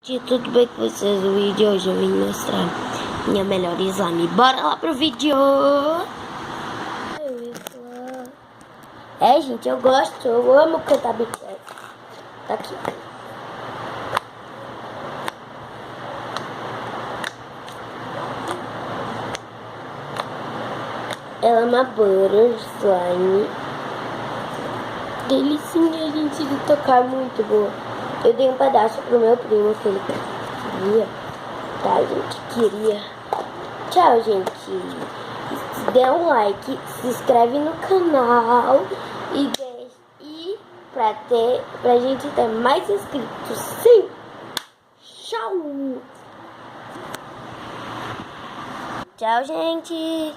Tudo bem com vocês? No vídeo de hoje eu vim mostrar minha melhor slime. Bora lá pro vídeo! Gente, eu gosto, eu amo cantar BTS. Tá aqui. Ela é uma butter slime. Delicinha, gente, de tocar, muito boa. Eu dei um pedaço pro meu primo que ele queria. Tá, gente? Queria. Tchau, gente. Dê um like, se inscreve no canal e pra gente ter mais inscritos. Sim! Tchau! Tchau, gente!